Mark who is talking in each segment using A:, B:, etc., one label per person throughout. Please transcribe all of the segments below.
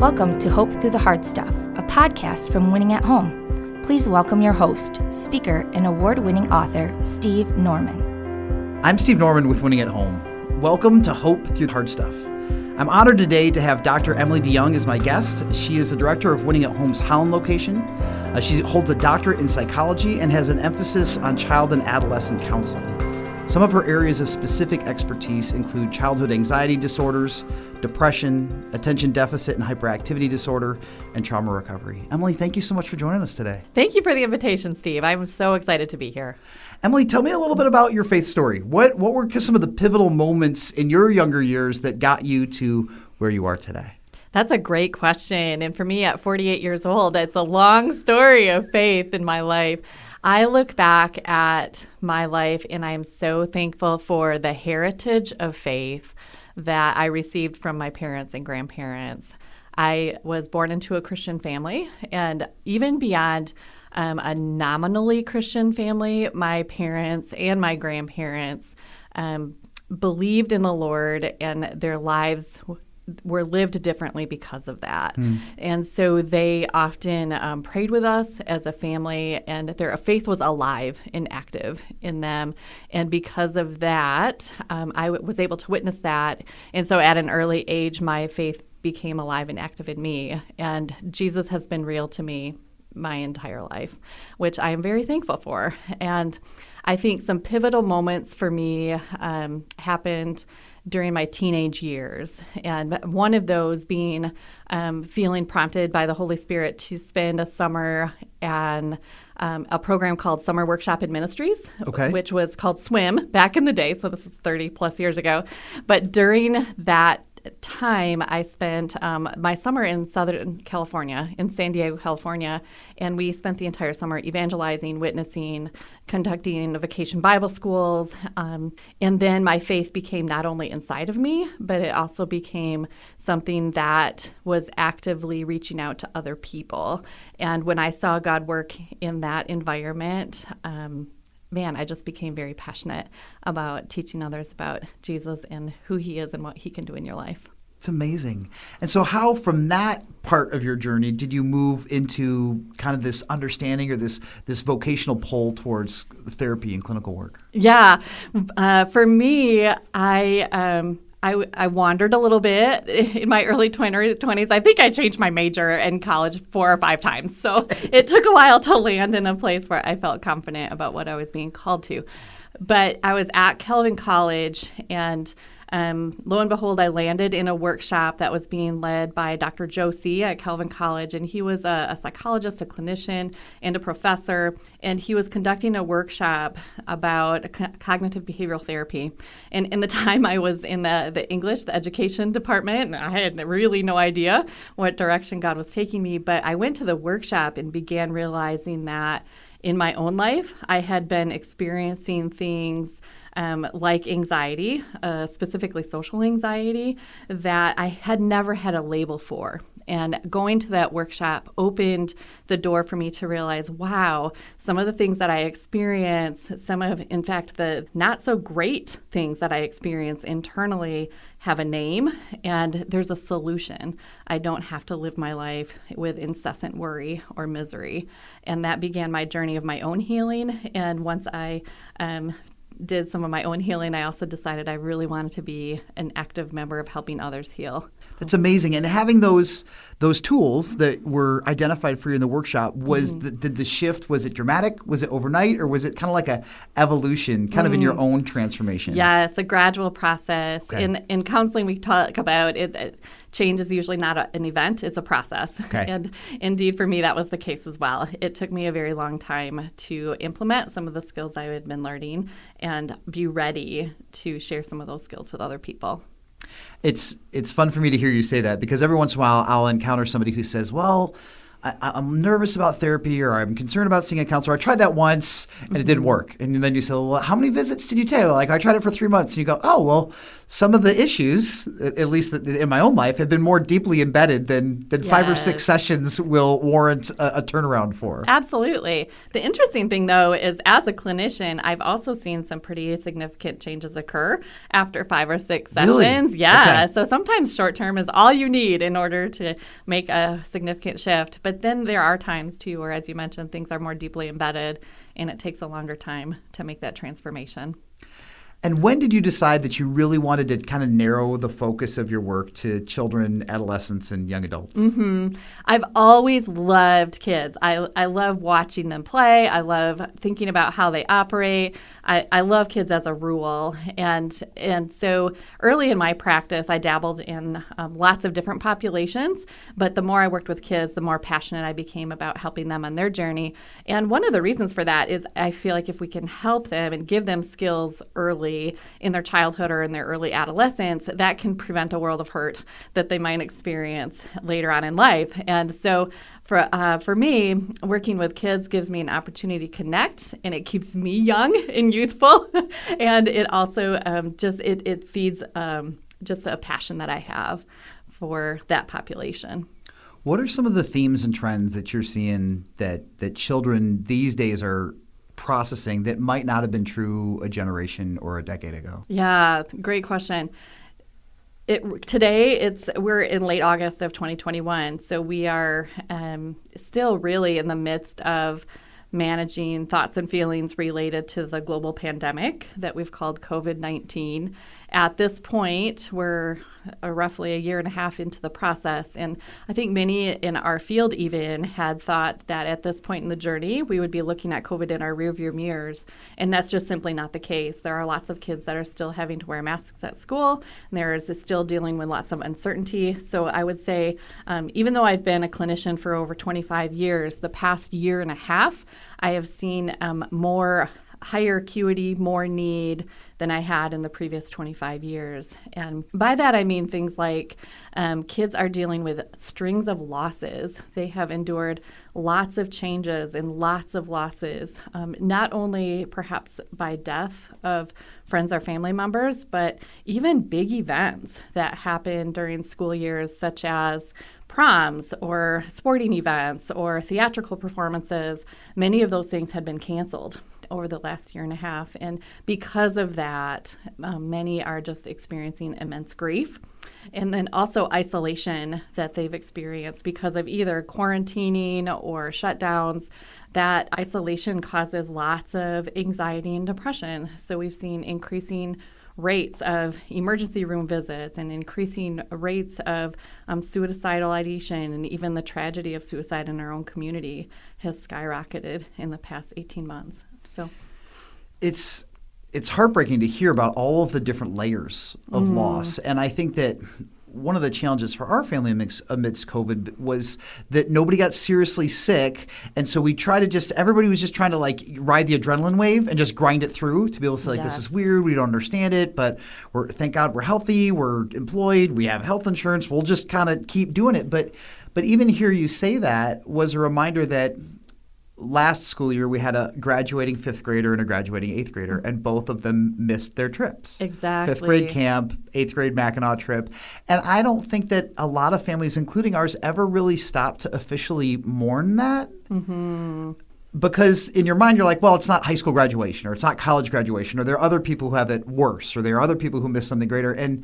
A: Welcome to Hope Through the Hard Stuff, a podcast from Winning at Home. Please welcome your host, speaker, and award-winning author, Steve Norman.
B: I'm Steve Norman with Winning at Home. Welcome to Hope Through the Hard Stuff. I'm honored today to have Dr. Emilie DeYoung as my guest. She is the director of Winning at Home's Holland location. She holds a doctorate in psychology and has an emphasis on child and adolescent counseling. Some of her areas of specific expertise include childhood anxiety disorders, depression, attention deficit and hyperactivity disorder, and trauma recovery. Emilie, thank you so much for joining us today.
C: Thank you for the invitation, Steve. I'm so excited to be here.
B: Emilie, tell me a little bit about your faith story. What were some of the pivotal moments in your younger years that got you to where you are today?
C: That's a great question. And for me, at 48 years old, it's a long story of faith in my life. I look back at my life and I'm so thankful for the heritage of faith that I received from my parents and grandparents. I was born into a Christian family, and even beyond a nominally Christian family, my parents and my grandparents believed in the Lord, and their lives were lived differently because of that. And so they often prayed with us as a family, and their faith was alive and active in them. And because of that, I was able to witness that. And so at an early age, my faith became alive and active in me. And Jesus has been real to me my entire life, which I am very thankful for. And I think some pivotal moments for me happened during my teenage years. And one of those being feeling prompted by the Holy Spirit to spend a summer on a program called Summer Workshop in Ministries, which was called SWIM back in the day. So this was 30 plus years ago. But during that time, I spent my summer in Southern California, in San Diego, California, and we spent the entire summer evangelizing, witnessing, conducting vacation Bible schools, and then my faith became not only inside of me, but it also became something that was actively reaching out to other people. And when I saw God work in that environment, I just became very passionate about teaching others about Jesus and who he is and what he can do in your life.
B: It's amazing. And so how, from that part of your journey, did you move into kind of this understanding or this vocational pull towards therapy and clinical work?
C: Yeah. For me, I wandered a little bit in my early 20s. I think I changed my major in college 4 or 5 times. So it took a while to land in a place where I felt confident about what I was being called to. But I was at Calvin College, and lo and behold, I landed in a workshop that was being led by Dr. Josie at Calvin College, and he was a psychologist, a clinician, and a professor, and he was conducting a workshop about cognitive behavioral therapy. And in the time I was in the English, the education department, and I had really no idea what direction God was taking me, but I went to the workshop and began realizing that in my own life, I had been experiencing things like anxiety, specifically social anxiety, that I had never had a label for. And going to that workshop opened the door for me to realize, wow, some of the things that I experience, some of, in fact, the not so great things that I experience internally have a name, and there's a solution. I don't have to live my life with incessant worry or misery. And that began my journey of my own healing. And once I did some of my own healing, I also decided I really wanted to be an active member of helping others heal.
B: That's amazing. And having those tools that were identified for you in the workshop, did the shift, was it dramatic? Was it overnight? Or was it kind of like a evolution, kind of in your own transformation?
C: Yes, a gradual process.
B: Okay.
C: In counseling, we talk about it. Change is usually not an event, it's a process.
B: Okay.
C: And indeed, for me, that was the case as well. It took me a very long time to implement some of the skills I had been learning and be ready to share some of those skills with other people.
B: It's fun for me to hear you say that, because every once in a while I'll encounter somebody who says, well, I'm nervous about therapy, or I'm concerned about seeing a counselor. I tried that once and it didn't work. And then you say, well, how many visits did you take? Like, I tried it for 3 months. And you go, oh, well, some of the issues, at least in my own life, have been more deeply embedded than 5 or 6 sessions will warrant a turnaround for.
C: Absolutely. The interesting thing, though, is as a clinician, I've also seen some pretty significant changes occur after 5 or 6 sessions.
B: Really?
C: Yeah.
B: Okay.
C: So sometimes short term is all you need in order to make a significant shift. But then there are times, too, where, as you mentioned, things are more deeply embedded and it takes a longer time to make that transformation.
B: And when did you decide that you really wanted to kind of narrow the focus of your work to children, adolescents, and young adults?
C: I've always loved kids. I love watching them play. I love thinking about how they operate. I love kids as a rule. And so early in my practice, I dabbled in lots of different populations. But the more I worked with kids, the more passionate I became about helping them on their journey. And one of the reasons for that is I feel like if we can help them and give them skills early in their childhood or in their early adolescence, that can prevent a world of hurt that they might experience later on in life. And so for me, working with kids gives me an opportunity to connect, and it keeps me young and youthful. And it also it feeds just a passion that I have for that population.
B: What are some of the themes and trends that you're seeing that children these days are processing that might not have been true a generation or a decade ago?
C: Yeah, great question. We're in late August of 2021, so we are still really in the midst of managing thoughts and feelings related to the global pandemic that we've called COVID-19. At this point, we're roughly a year and a half into the process, and I think many in our field even had thought that at this point in the journey, we would be looking at COVID in our rearview mirrors, and that's just simply not the case. There are lots of kids that are still having to wear masks at school, and there is still dealing with lots of uncertainty. So I would say, even though I've been a clinician for over 25 years, the past year and a half, I have seen more higher acuity, more need than I had in the previous 25 years. And by that, I mean things like kids are dealing with strings of losses. They have endured lots of changes and lots of losses, not only perhaps by death of friends or family members, but even big events that happen during school years, such as proms or sporting events or theatrical performances. Many of those things had been canceled over the last year and a half. And because of that, many are just experiencing immense grief. And then also isolation that they've experienced because of either quarantining or shutdowns. That isolation causes lots of anxiety and depression. So we've seen increasing rates of emergency room visits and increasing rates of suicidal ideation, and even the tragedy of suicide in our own community has skyrocketed in the past 18 months. So
B: it's heartbreaking to hear about all of the different layers of loss. And I think that one of the challenges for our family amidst COVID was that nobody got seriously sick. And so everybody was just trying to ride the adrenaline wave and just grind it through to be able to say, this is weird, we don't understand it, but thank God we're healthy, we're employed, we have health insurance, we'll just kind of keep doing it. But even hear you say that was a reminder that last school year, we had a graduating 5th grader and a graduating 8th grader, and both of them missed their trips.
C: Exactly.
B: 5th grade camp, 8th grade Mackinac trip. And I don't think that a lot of families, including ours, ever really stopped to officially mourn that. Mm-hmm. Because in your mind, you're like, well, it's not high school graduation, or it's not college graduation, or there are other people who have it worse, or there are other people who miss something greater. And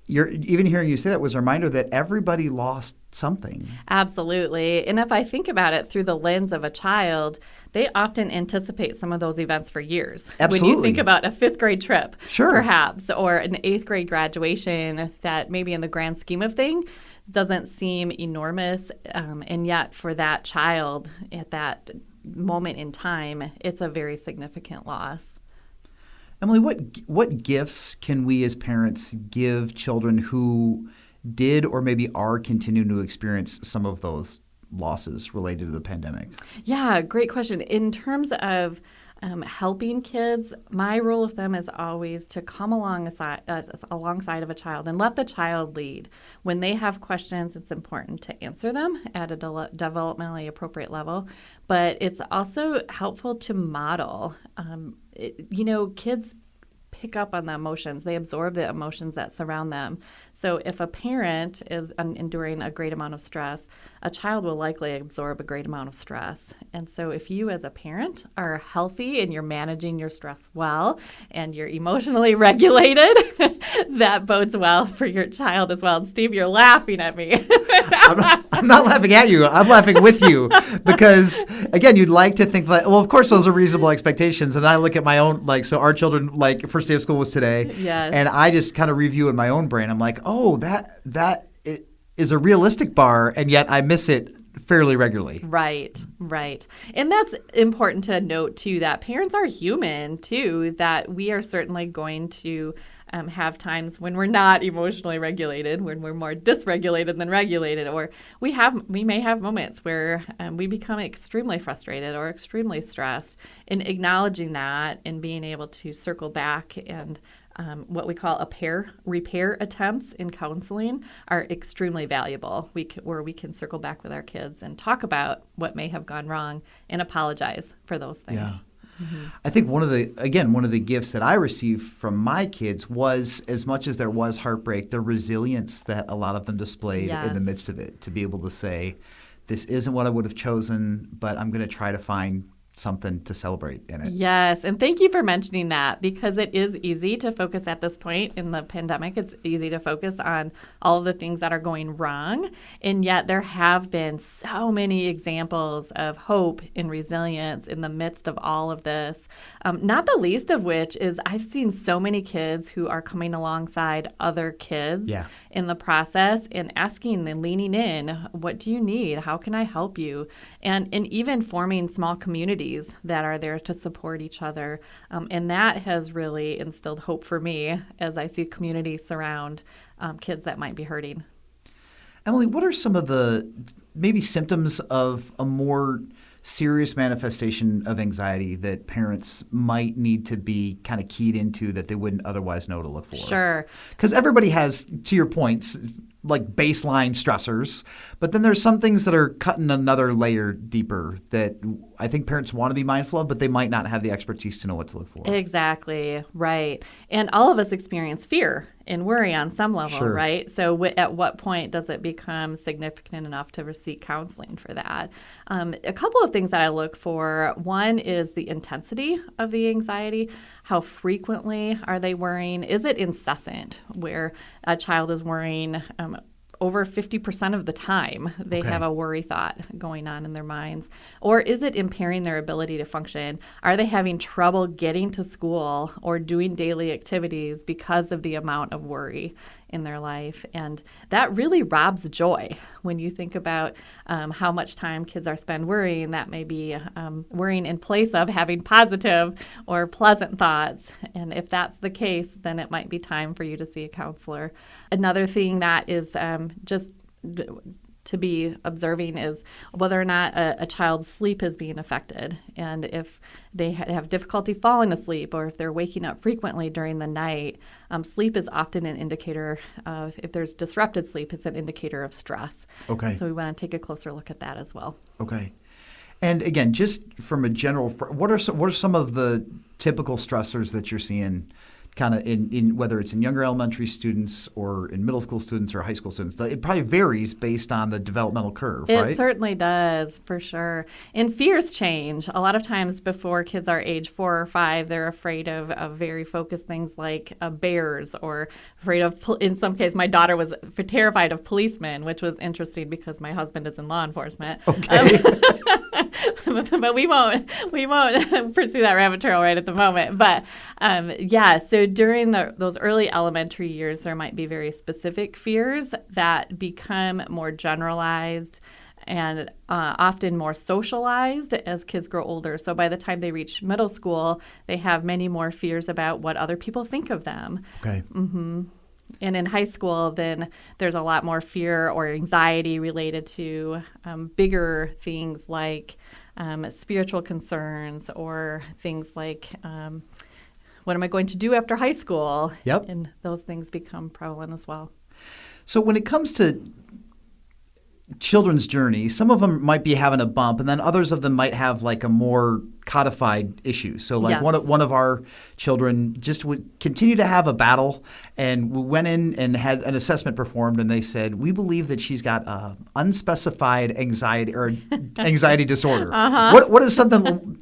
B: even hearing you say that was a reminder that everybody lost something. Absolutely.
C: And if I think about it through the lens of a child, they often anticipate some of those events for years.
B: Absolutely.
C: When you think about a 5th grade trip,
B: sure,
C: perhaps, or an 8th grade graduation that maybe in the grand scheme of things doesn't seem enormous, and yet for that child at that moment in time, it's a very significant loss.
B: Emily, what gifts can we as parents give children who did or maybe are continuing to experience some of those losses related to the pandemic?
C: Yeah, great question. In terms of helping kids, my rule with them is always to come alongside of a child and let the child lead. When they have questions, it's important to answer them at a developmentally appropriate level, but it's also helpful to model. Kids pick up on the emotions. They absorb the emotions that surround them. So if a parent is enduring a great amount of stress, a child will likely absorb a great amount of stress. And so if you as a parent are healthy and you're managing your stress well and you're emotionally regulated, that bodes well for your child as well. And Steve, you're laughing at me.
B: I'm not laughing at you. I'm laughing with you because, again, you'd like to think that, well, of course, those are reasonable expectations. And I look at my own, so our children, first day of school was today.
C: Yes.
B: And I just kind of review in my own brain. I'm like, oh, that is a realistic bar, and yet I miss it fairly regularly.
C: Right. And that's important to note, too, that parents are human, too, that we are certainly going to have times when we're not emotionally regulated, when we're more dysregulated than regulated, or we may have moments where we become extremely frustrated or extremely stressed. And acknowledging that and being able to circle back and what we call repair attempts in counseling are extremely valuable. Where we can circle back with our kids and talk about what may have gone wrong and apologize for those things.
B: Yeah. Mm-hmm. I think one of the gifts that I received from my kids was, as much as there was heartbreak, the resilience that a lot of them displayed in the midst of it, to be able to say, this isn't what I would have chosen, but I'm going to try to find something to celebrate in it.
C: Yes, and thank you for mentioning that, because it is easy to focus at this point in the pandemic. It's easy to focus on all of the things that are going wrong, and yet there have been so many examples of hope and resilience in the midst of all of this, not the least of which is I've seen so many kids who are coming alongside other kids in the process and asking and leaning in, what do you need? How can I help you? And even forming small communities that are there to support each other. And that has really instilled hope for me as I see community surround kids that might be hurting.
B: Emily, what are some of the maybe symptoms of a more serious manifestation of anxiety that parents might need to be kind of keyed into that they wouldn't otherwise know to look for?
C: Sure.
B: Because everybody has, to your points, baseline stressors, but then there's some things that are cutting another layer deeper that I think parents want to be mindful of, but they might not have the expertise to know what to look for.
C: Exactly, right. And all of us experience fear and worry on some level, right? So at what point does it become significant enough to seek counseling for that? A couple of things that I look for. One is the intensity of the anxiety. How frequently are they worrying? Is it incessant, where a child is worrying over 50% of the time they have a worry thought going on in their minds? Or is it impairing their ability to function? Are they having trouble getting to school or doing daily activities because of the amount of worry in their life? And that really robs joy when you think about how much time kids are spent worrying. That may be worrying in place of having positive or pleasant thoughts. And if that's the case, then it might be time for you to see a counselor. Another thing that is just to be observing is whether or not a child's sleep is being affected. And if they have difficulty falling asleep, or if they're waking up frequently during the night, sleep is often an indicator of, if there's disrupted sleep, it's an indicator of stress.
B: Okay.
C: So we want to take a closer look at that as well.
B: Okay. And again, just from a general, what are some of the typical stressors that you're seeing kind of in whether it's in younger elementary students or in middle school students or high school students? It probably varies based on the developmental curve, right?
C: It certainly does, for sure. And fears change. A lot of times before kids are age 4 or 5, they're afraid of very focused things like bears, or afraid of, in some cases, my daughter was terrified of policemen, which was interesting because my husband is in law enforcement.
B: Okay.
C: But we won't pursue that rabbit trail right at the moment. But so during those early elementary years, there might be very specific fears that become more generalized and often more socialized as kids grow older. So by the time they reach middle school, they have many more fears about what other people think of them.
B: Okay.
C: Mm-hmm. And in high school, then there's a lot more fear or anxiety related to bigger things like spiritual concerns or things like, what am I going to do after high school?
B: Yep.
C: And those things become prevalent as well.
B: So when it comes to children's journey, some of them might be having a bump, and then others of them might have like a more codified issue. So like
C: Yes.
B: one of our children just would continue to have a battle, and we went in and had an assessment performed, and they said, we believe that she's got unspecified anxiety or anxiety disorder. What is something,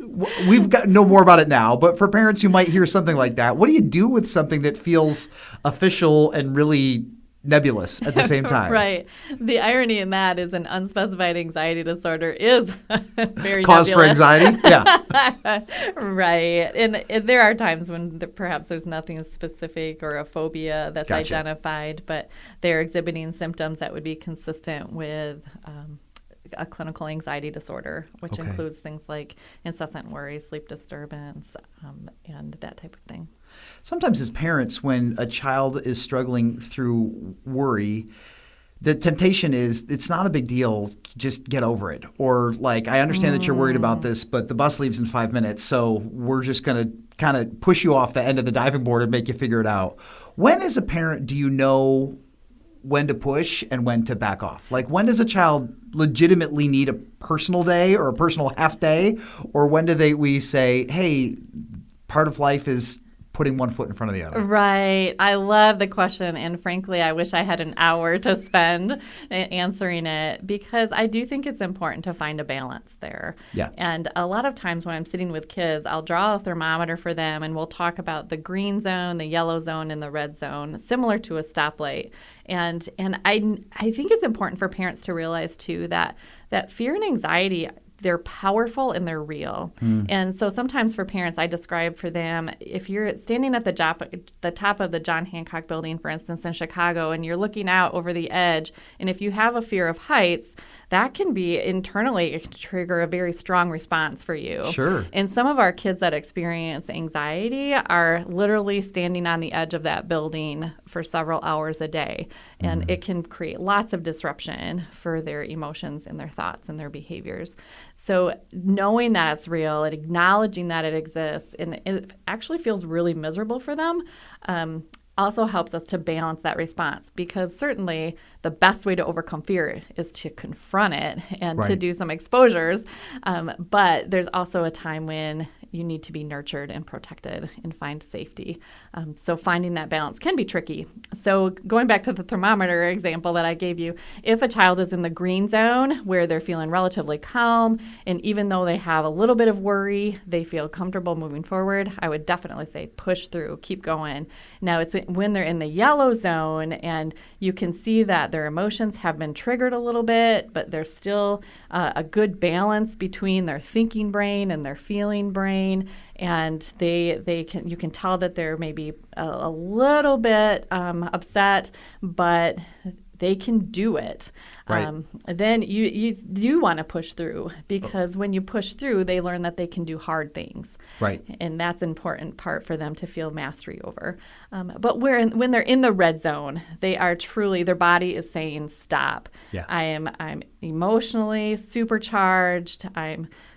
B: we've got know more about it now, but for parents who might hear something like that, what do you do with something that feels official and really nebulous at the same time?
C: Right. The irony in that is an unspecified anxiety disorder is very
B: Cause for
C: nebulous.
B: anxiety? Yeah.
C: Right. And there are times when perhaps there's nothing specific or a phobia that's
B: Gotcha.
C: identified, but they're exhibiting symptoms that would be consistent with a clinical anxiety disorder, which
B: Okay.
C: includes things like incessant worry, sleep disturbance, and that type of thing.
B: Sometimes as parents, when a child is struggling through worry, the temptation is it's not a big deal, just get over it. Or like, I understand that you're worried about this, but the bus leaves in 5 minutes, so we're just going to kind of push you off the end of the diving board and make you figure it out. When as a parent do you know when to push and when to back off? Like, when does a child legitimately need a personal day or a personal half day? Or when do we say, hey, part of life is putting one foot in front of the other?
C: Right. I love the question. And frankly, I wish I had an hour to spend answering it, because I do think it's important to find a balance there.
B: Yeah.
C: And a lot of times when I'm sitting with kids, I'll draw a thermometer for them and we'll talk about the green zone, the yellow zone, and the red zone, similar to a stoplight. And I think it's important for parents to realize too that fear and anxiety, they're powerful and they're real. And so sometimes for parents, I describe for them, if you're standing at the top of the John Hancock building, for instance, in Chicago, and you're looking out over the edge, and if you have a fear of heights, that can be internally trigger a very strong response for you.
B: Sure.
C: And some of our kids that experience anxiety are literally standing on the edge of that building for several hours a day. And it can create lots of disruption for their emotions and their thoughts and their behaviors. So knowing that it's real and acknowledging that it exists, and it actually feels really miserable for them, also helps us to balance that response, because certainly the best way to overcome fear is to confront it and to
B: Right.
C: do some exposures. But there's also a time when you need to be nurtured and protected and find safety. So finding that balance can be tricky. So going back to the thermometer example that I gave you, if a child is in the green zone where they're feeling relatively calm, and even though they have a little bit of worry, they feel comfortable moving forward, I would definitely say push through, keep going. Now it's when they're in the yellow zone and you can see that their emotions have been triggered a little bit, but there's still a good balance between their thinking brain and their feeling brain. And you can tell that they're maybe a little bit upset, but they can do it.
B: Right.
C: Then you do want to push through, because when you push through, they learn that they can do hard things.
B: Right.
C: And that's an important part for them to feel mastery over. But when they're in the red zone, they are truly, their body is saying, stop.
B: Yeah.
C: I'm emotionally supercharged.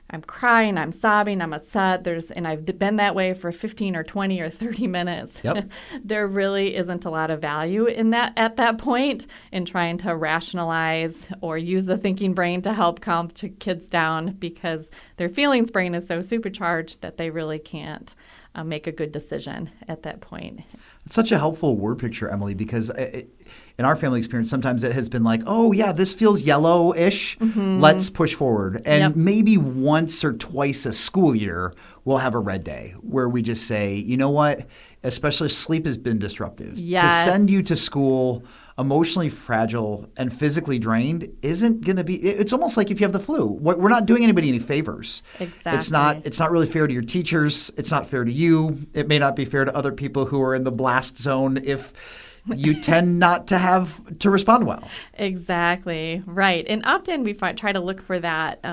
C: I'm crying, I'm sobbing, I'm upset. And I've been that way for 15 or 20 or 30 minutes.
B: Yep.
C: There really isn't a lot of value in that at that point, in trying to rationalize or use the thinking brain to help calm kids down, because their feelings brain is so supercharged that they really can't make a good decision at that point.
B: It's such a helpful word picture, Emily, because in our family experience, sometimes it has been like, oh, yeah, this feels yellow-ish. Let's push forward. And
C: Yep.
B: maybe once or twice a school year, we'll have a red day where we just say, you know what, especially if sleep has been disruptive.
C: Yes.
B: To send you to school emotionally fragile and physically drained isn't going to be, it's almost like if you have the flu. We're not doing anybody any favors.
C: Exactly.
B: It's not really fair to your teachers. It's not fair to you. It may not be fair to other people who are in the blast zone if you tend not to have to respond well.
C: Exactly. Right. And often we try to look for that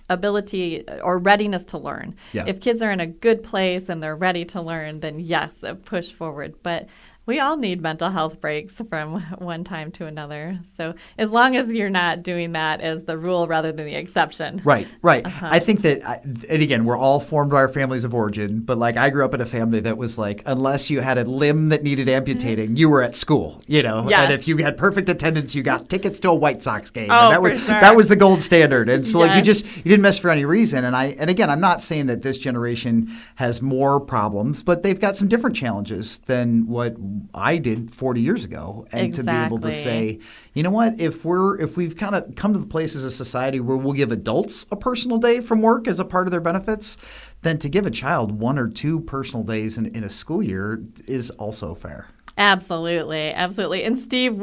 C: ability or readiness to learn.
B: Yeah.
C: If kids are in a good place and they're ready to learn, then yes, push forward. But We all need mental health breaks from one time to another. So as long as you're not doing that as the rule rather than the exception.
B: Right. I think that, and again, we're all formed by our families of origin, but like I grew up in a family that was like, unless you had a limb that needed amputating, you were at school,
C: Yes.
B: And if you had perfect attendance, you got tickets to a White Sox game.
C: Oh,
B: and
C: for sure.
B: that was the gold standard. And so like
C: Yes.
B: you didn't miss for any reason. And again, I'm not saying that this generation has more problems, but they've got some different challenges than what I did 40 years ago. And to be able to say, you know what, if we've kind of come to the place as a society where we'll give adults a personal day from work as a part of their benefits, then to give a child 1 or 2 personal days in a school year is also fair.
C: Absolutely. And Steve,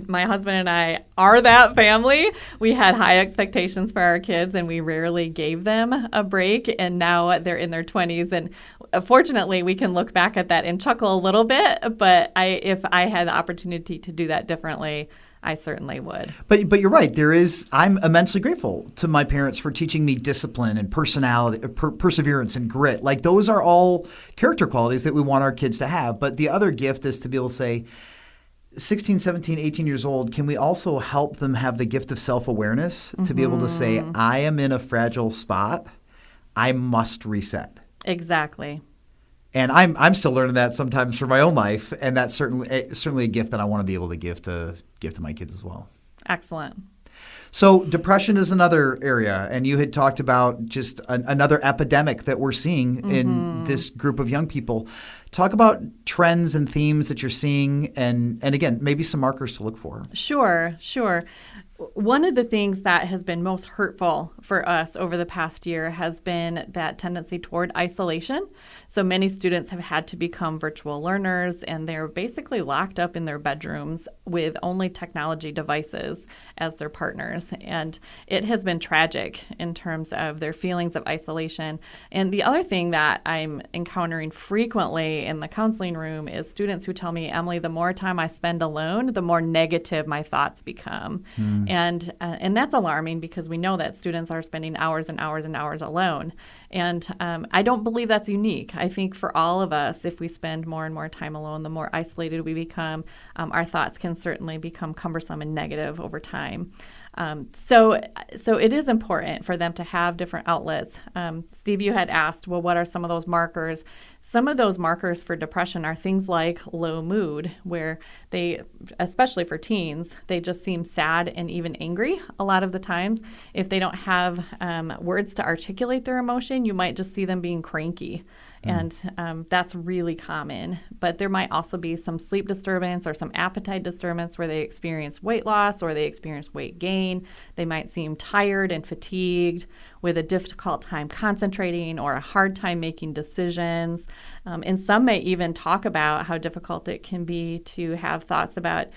C: my husband and I are that family. We had high expectations for our kids and we rarely gave them a break. And now they're in their 20s. And fortunately, we can look back at that and chuckle a little bit. But if I had the opportunity to do that differently, I certainly would.
B: But you're right. I'm immensely grateful to my parents for teaching me discipline and personality, perseverance and grit. Like those are all character qualities that we want our kids to have. But the other gift is to be able to say, 16, 17, 18 years old, can we also help them have the gift of self-awareness to be able to say, I am in a fragile spot. I must reset.
C: Exactly.
B: And I'm still learning that sometimes for my own life, and that's certainly a gift that I want to be able to give to my kids as well.
C: Excellent.
B: So depression is another area, and you had talked about just another epidemic that we're seeing in this group of young people. Talk about trends and themes that you're seeing, and again, maybe some markers to look for.
C: Sure. One of the things that has been most hurtful for us over the past year has been that tendency toward isolation. So many students have had to become virtual learners, and they're basically locked up in their bedrooms with only technology devices as their partners. And it has been tragic in terms of their feelings of isolation. And the other thing that I'm encountering frequently in the counseling room is students who tell me, Emily, the more time I spend alone, the more negative my thoughts become. And that's alarming because we know that students are spending hours and hours and hours alone. And I don't believe that's unique. I think for all of us, if we spend more and more time alone, the more isolated we become, our thoughts can certainly become cumbersome and negative over time. So it is important for them to have different outlets. Steve, you had asked, well, what are some of those markers? Some of those markers for depression are things like low mood, where they, especially for teens, they just seem sad and even angry a lot of the times. If they don't have words to articulate their emotion, you might just see them being cranky. And that's really common. But there might also be some sleep disturbance or some appetite disturbance where they experience weight loss or they experience weight gain. They might seem tired and fatigued with a difficult time concentrating or a hard time making decisions. And some may even talk about how difficult it can be to have thoughts about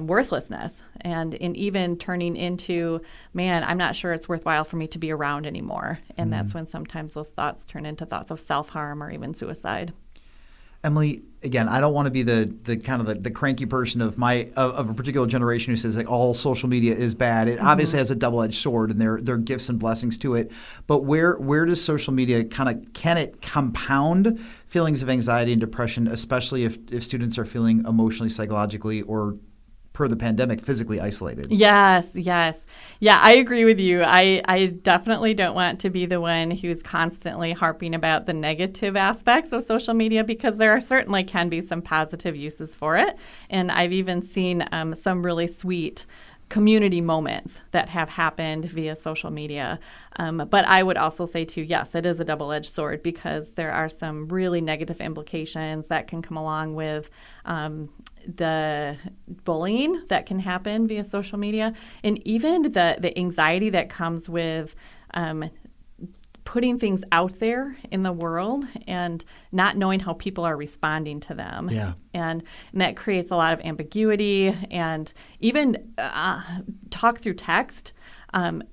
C: worthlessness and in even turning into, man, I'm not sure it's worthwhile for me to be around anymore. And that's when sometimes those thoughts turn into thoughts of self-harm or even suicide.
B: Emily, again, I don't want to be the kind of the cranky person of a particular generation who says like all social media is bad. It obviously has a double-edged sword, and there are gifts and blessings to it. But where does social media can it compound feelings of anxiety and depression, especially if students are feeling emotionally, psychologically, or per the pandemic, physically isolated?
C: Yes. Yeah, I agree with you. I definitely don't want to be the one who's constantly harping about the negative aspects of social media, because there certainly can be some positive uses for it. And I've even seen some really sweet community moments that have happened via social media. But I would also say, too, yes, it is a double-edged sword, because there are some really negative implications that can come along with the bullying that can happen via social media, and even the anxiety that comes with putting things out there in the world and not knowing how people are responding to them.
B: Yeah.
C: And that creates a lot of ambiguity, and even talk through text.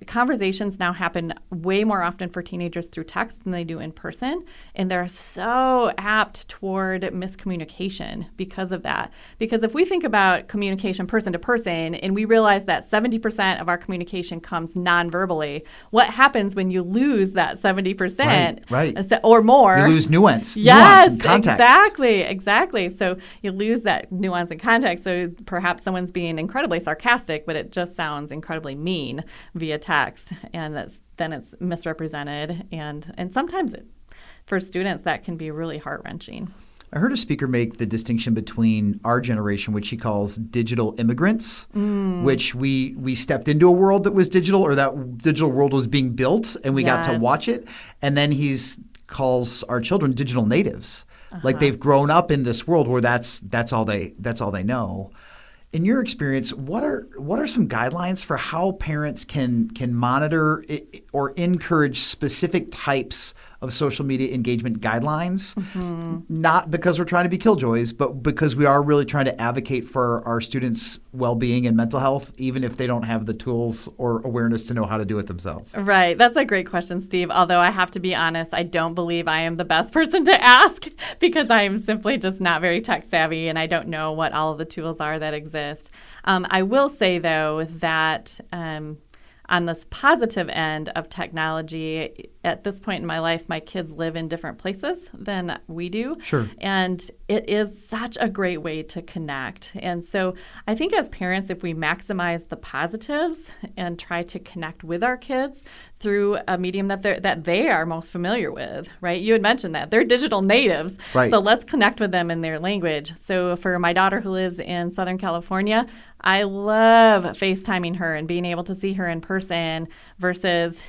C: Conversations now happen way more often for teenagers through text than they do in person, and they're so apt toward miscommunication because of that. Because if we think about communication person to person, and we realize that 70% of our communication comes non-verbally, what happens when you lose that 70%?
B: Right.
C: Or more?
B: You lose nuance.
C: Yes,
B: nuance and context.
C: Exactly. So you lose that nuance and context. So perhaps someone's being incredibly sarcastic, but it just sounds incredibly mean via text, and then it's misrepresented, and sometimes for students that can be really heart-wrenching.
B: I heard a speaker make the distinction between our generation, which she calls digital immigrants, which we stepped into a world that was digital, or that digital world was being built, and we got to watch it. And then calls our children digital natives, like they've grown up in this world where that's all they know. In your experience, what are some guidelines for how parents can monitor or encourage specific types of social media engagement guidelines? Not because we're trying to be killjoys, but because we are really trying to advocate for our students' well-being and mental health, even if they don't have the tools or awareness to know how to do it themselves.
C: Right. That's a great question, Steve. Although I have to be honest, I don't believe I am the best person to ask because I am simply just not very tech savvy, and I don't know what all of the tools are that exist. I will say, though, that on this positive end of technology, at this point in my life, my kids live in different places than we do.
B: Sure.
C: And it is such a great way to connect. And so I think as parents, if we maximize the positives and try to connect with our kids through a medium that they are most familiar with, right? You had mentioned that. They're digital natives.
B: Right.
C: So let's connect with them in their language. So for my daughter who lives in Southern California, I love FaceTiming her and being able to see her in person versus,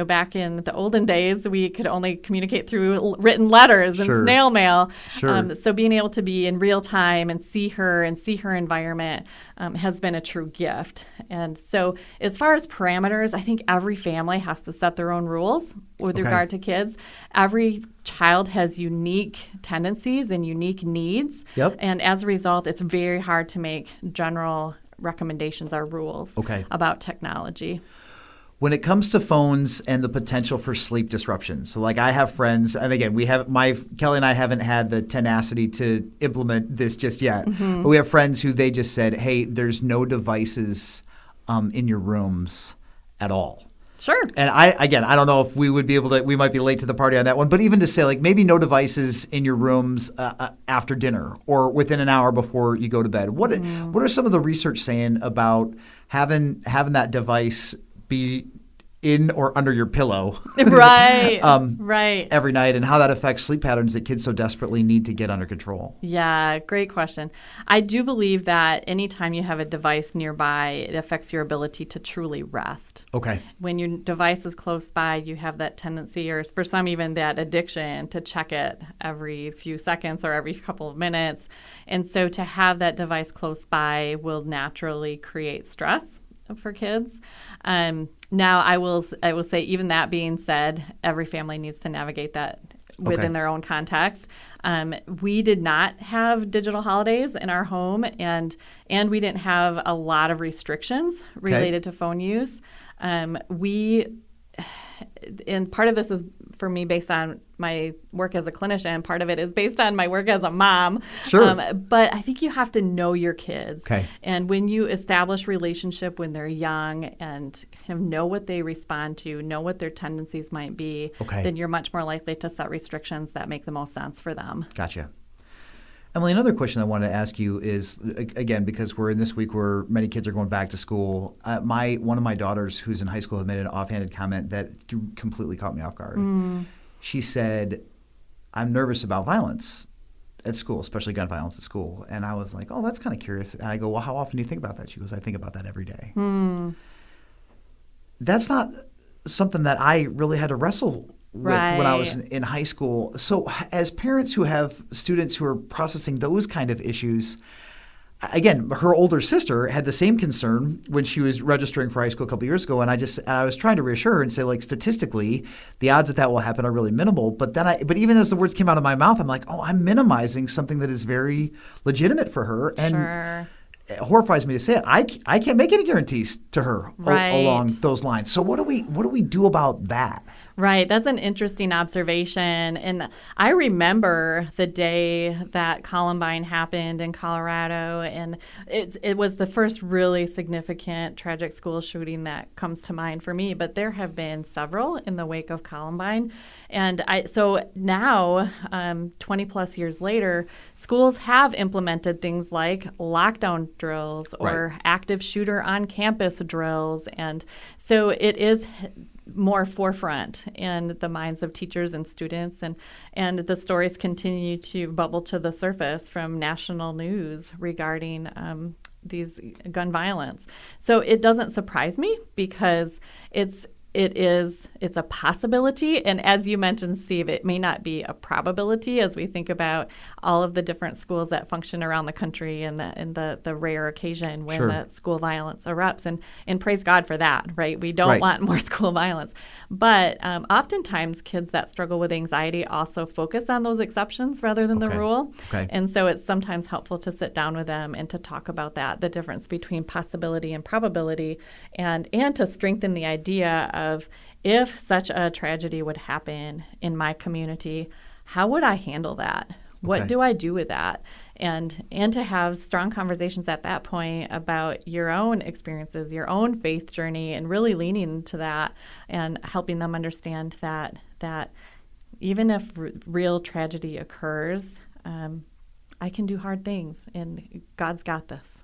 C: back in the olden days, we could only communicate through written letters and snail mail.
B: Sure.
C: So being able to be in real time and see her environment has been a true gift. And so as far as parameters, I think every family has to set their own rules with regard to kids. Every child has unique tendencies and unique needs.
B: Yep.
C: And as a result, it's very hard to make general recommendations or rules about technology.
B: When it comes to phones and the potential for sleep disruptions, so like I have friends, and again, Kelly and I haven't had the tenacity to implement this just yet, but we have friends who they just said, hey, there's no devices in your rooms at all.
C: Sure.
B: And I don't know if we would be able to, we might be late to the party on that one, but even to say like maybe no devices in your rooms after dinner or within an hour before you go to bed. What are some of the research saying about having that device be in or under your pillow
C: right
B: every night, and how that affects sleep patterns that kids so desperately need to get under control?
C: Yeah, great question. I do believe that anytime you have a device nearby, it affects your ability to truly rest.
B: Okay.
C: When your device is close by, you have that tendency, or for some even that addiction, to check it every few seconds or every couple of minutes. And so to have that device close by will naturally create stress for kids. Now, I will say, even that being said, every family needs to navigate that within their own context. We did not have digital holidays in our home, and we didn't have a lot of restrictions related to phone use. And part of this is for me based on my work as a clinician. Part of it is based on my work as a mom.
B: Sure.
C: But I think you have to know your kids.
B: Okay.
C: And when you establish relationship when they're young and kind of know what they respond to, know what their tendencies might be, then you're much more likely to set restrictions that make the most sense for them.
B: Gotcha. Emilie, another question I wanted to ask you is, again, because we're in this week where many kids are going back to school, one of my daughters who's in high school had made an offhanded comment that completely caught me off guard. She said, I'm nervous about violence at school, especially gun violence at school. And I was like, oh, that's kind of curious. And I go, well, how often do you think about that? She goes, I think about that every day. That's not something that I really had to wrestle with when I was in high school. So as parents who have students who are processing those kind of issues, again, her older sister had the same concern when she was registering for high school a couple years ago, and I was trying to reassure her and say, like, statistically, the odds that will happen are really minimal. But even as the words came out of my mouth, I'm like, oh, I'm minimizing something that is very legitimate for her. And
C: sure.
B: it horrifies me to say it. I can't make any guarantees to her along those lines. So what do we do about that?
C: Right. That's an interesting observation. And I remember the day that Columbine happened in Colorado, and it was the first really significant tragic school shooting that comes to mind for me. But there have been several in the wake of Columbine. And so now, 20 plus years later, schools have implemented things like lockdown drills or active shooter on campus drills. And so it is more forefront in the minds of teachers and students, and the stories continue to bubble to the surface from national news regarding these gun violence. So it doesn't surprise me because it's a possibility, and as you mentioned, Steve, it may not be a probability as we think about all of the different schools that function around the country and the rare occasion when the school violence erupts, and praise God for that, right? We don't want more school violence, but oftentimes kids that struggle with anxiety also focus on those exceptions rather than the rule, and so it's sometimes helpful to sit down with them and to talk about that, the difference between possibility and probability, and to strengthen the idea of if such a tragedy would happen in my community, how would I handle that? What do I do with that? And to have strong conversations at that point about your own experiences, your own faith journey, and really leaning into that and helping them understand that even if real tragedy occurs, I can do hard things, and God's got this.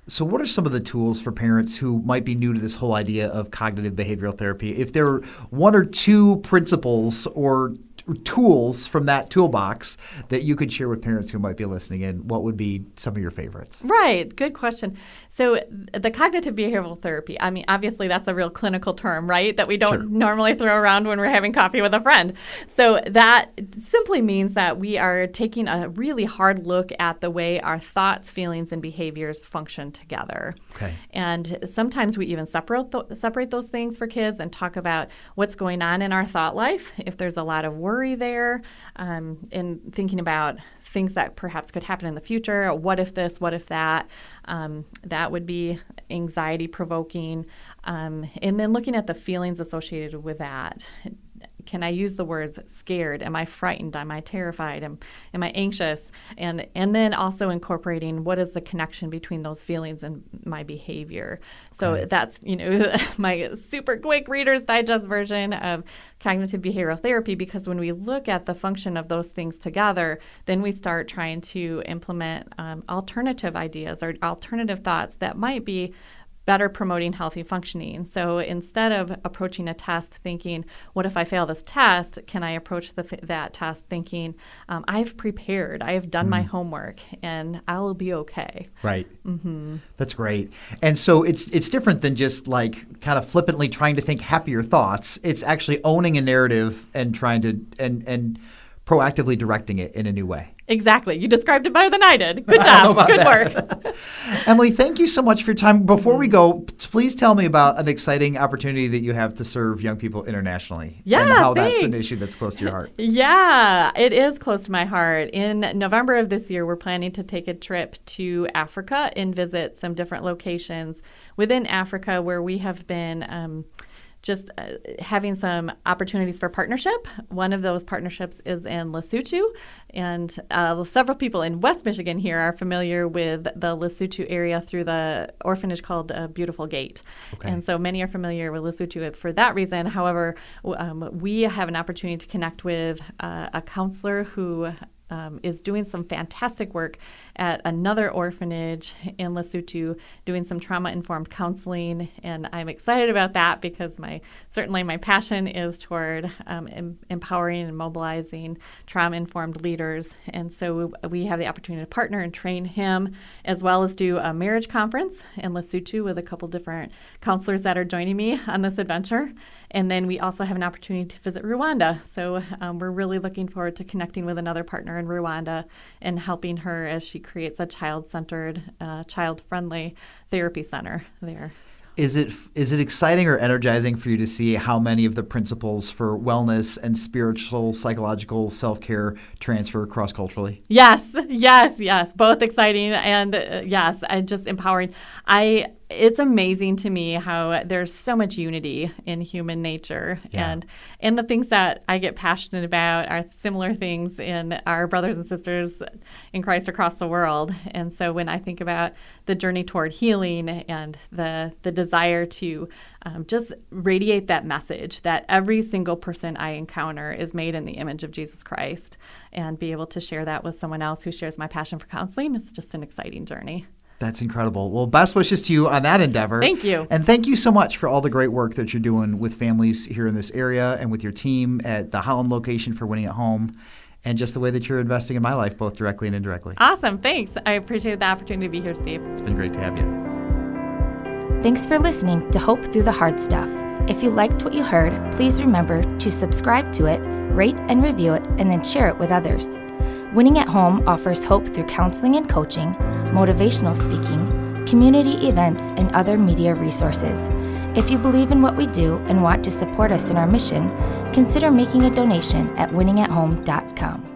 B: So what are some of the tools for parents who might be new to this whole idea of cognitive behavioral therapy? If there are one or two principles or tools from that toolbox that you could share with parents who might be listening in, what would be some of your favorites?
C: Right. Good question. So the cognitive behavioral therapy, I mean, obviously that's a real clinical term, right, that we don't normally throw around when we're having coffee with a friend. So that simply means that we are taking a really hard look at the way our thoughts, feelings, and behaviors function together. Okay. And sometimes we even separate those things for kids and talk about what's going on in our thought life, if there's a lot of worry there, in thinking about things that perhaps could happen in the future. What if this? What if that? That would be anxiety provoking. And then looking at the feelings associated with that. Can I use the words scared? Am I frightened? Am I terrified? Am I anxious? And then also incorporating what is the connection between those feelings and my behavior. So that's, my super quick Reader's Digest version of cognitive behavioral therapy, because when we look at the function of those things together, then we start trying to implement alternative ideas or alternative thoughts that might be better promoting healthy functioning. So instead of approaching a test thinking, what if I fail this test, can I approach that test thinking, I've prepared, I have done my homework, and I'll be okay. Right. Mm-hmm.
B: That's great. And so it's different than just like kind of flippantly trying to think happier thoughts. It's actually owning a narrative and trying to and proactively directing it in a new way.
C: Exactly. You described it better than I did. Good job. Good work.
B: Emily, thank you so much for your time. Before we go, please tell me about an exciting opportunity that you have to serve young people internationally.
C: Yeah,
B: and how
C: thanks.
B: That's an issue that's close to your heart.
C: Yeah, it is close to my heart. In November of this year, we're planning to take a trip to Africa and visit some different locations within Africa where we have been just having some opportunities for partnership. One of those partnerships is in Lesotho, and several people in West Michigan here are familiar with the Lesotho area through the orphanage called Beautiful Gate. Okay. And so many are familiar with Lesotho for that reason. However, we have an opportunity to connect with a counselor who is doing some fantastic work at another orphanage in Lesotho, doing some trauma-informed counseling, and I'm excited about that because certainly my passion is toward empowering and mobilizing trauma-informed leaders, and so we have the opportunity to partner and train him, as well as do a marriage conference in Lesotho with a couple different counselors that are joining me on this adventure, and then we also have an opportunity to visit Rwanda, so we're really looking forward to connecting with another partner in Rwanda and helping her as she creates a child-centered, child-friendly therapy center there.
B: Is it exciting or energizing for you to see how many of the principles for wellness and spiritual, psychological self-care transfer cross-culturally?
C: Yes. Both exciting and yes, and just empowering. It's amazing to me how there's so much unity in human nature.
B: Yeah.
C: And the things that I get passionate about are similar things in our brothers and sisters in Christ across the world. And so when I think about the journey toward healing and the desire to just radiate that message that every single person I encounter is made in the image of Jesus Christ, and be able to share that with someone else who shares my passion for counseling, it's just an exciting journey.
B: That's incredible. Well, best wishes to you on that endeavor.
C: Thank you.
B: And thank you so much for all the great work that you're doing with families here in this area and with your team at the Holland location for Winning at Home, and just the way that you're investing in my life, both directly and indirectly.
C: Awesome. Thanks. I appreciate the opportunity to be here, Steve.
B: It's been great to have you.
A: Thanks for listening to Hope Through the Hard Stuff. If you liked what you heard, please remember to subscribe to it, rate and review it, and then share it with others. Winning at Home offers hope through counseling and coaching, motivational speaking, community events, and other media resources. If you believe in what we do and want to support us in our mission, consider making a donation at winningathome.com.